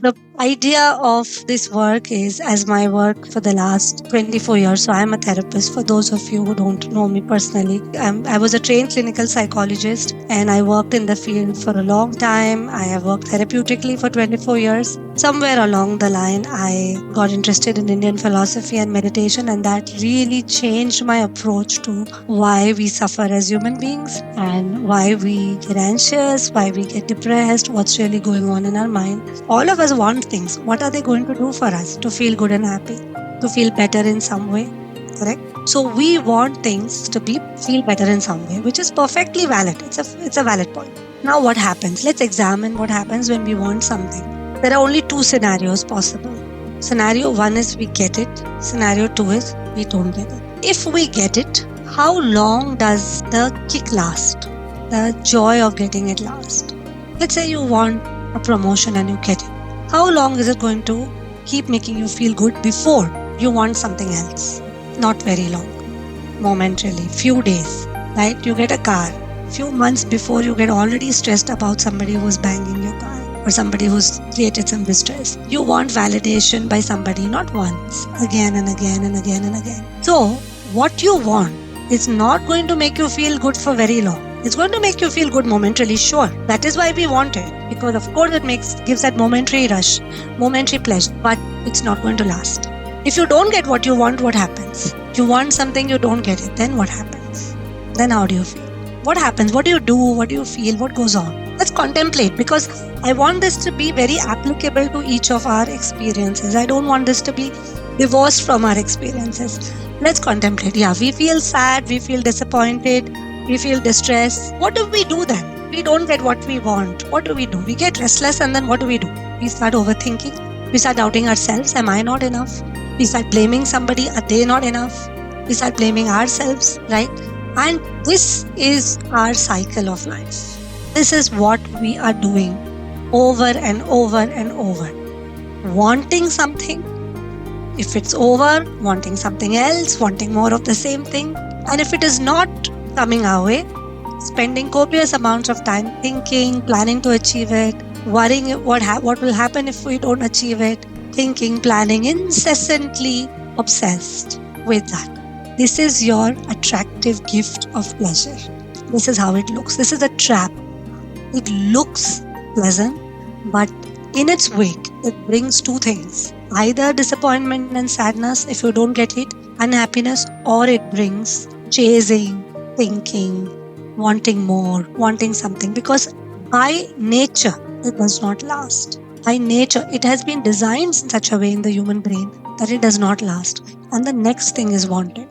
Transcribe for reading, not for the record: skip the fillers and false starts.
The idea of this work is as my work for the last 24 years. So I'm a therapist. For those of you who don't know me personally, I was a trained clinical psychologist and I worked in the field for a long time. I have worked therapeutically for 24 years. Somewhere along the line, I got interested in Indian philosophy and meditation, and that really changed my approach to why we suffer as human beings and why we get anxious, why we get depressed, what's really going on in our mind. All of us want things. What are they going to do for us to feel good and happy, to feel better in some way? Correct. So we want things to be feel better in some way, which is perfectly valid. It's a valid point. Now what happens? Let's examine what happens when we want something. There are only two scenarios possible. Scenario one is we get it. Scenario two is we don't get it. If we get it, how long does the kick last? The joy of getting it last. Let's say you want a promotion and you get it. How long is it going to keep making you feel good before you want something else? Not very long. Momentarily, few days, right? You get a car. Few months before you get already stressed about somebody who's banging your car or somebody who's created some distress. You want validation by somebody, not once, again and again and again and again. So, what you want is not going to make you feel good for very long. It's going to make you feel good momentarily, sure. That is why we want it. Because of course it gives that momentary rush, momentary pleasure, but it's not going to last. If you don't get what you want, what happens? You want something, you don't get it, then what happens? Then how do you feel? What happens? What do you do? What do you feel? What goes on? Let's contemplate, because I want this to be very applicable to each of our experiences. I don't want this to be divorced from our experiences. Let's contemplate. Yeah, we feel sad, we feel disappointed, we feel distressed. What do we do then? We don't get what we want. What do? We get restless, and then what do? We start overthinking. We start doubting ourselves. Am I not enough? We start blaming somebody. Are they not enough? We start blaming ourselves, right? And this is our cycle of life. This is what we are doing over and over and over. Wanting something, if it's over, wanting something else, wanting more of the same thing. And if it is not coming our way, spending copious amounts of time thinking, planning to achieve it, worrying what will happen if we don't achieve it, thinking, planning, incessantly obsessed with that. This is your attractive gift of pleasure. This is how it looks. This is a trap. It looks pleasant, but in its wake, it brings two things. Either disappointment and sadness if you don't get it, unhappiness, or it brings chasing, thinking, wanting more, wanting something. Because by nature, it does not last. By nature, it has been designed in such a way in the human brain that it does not last. And the next thing is wanted.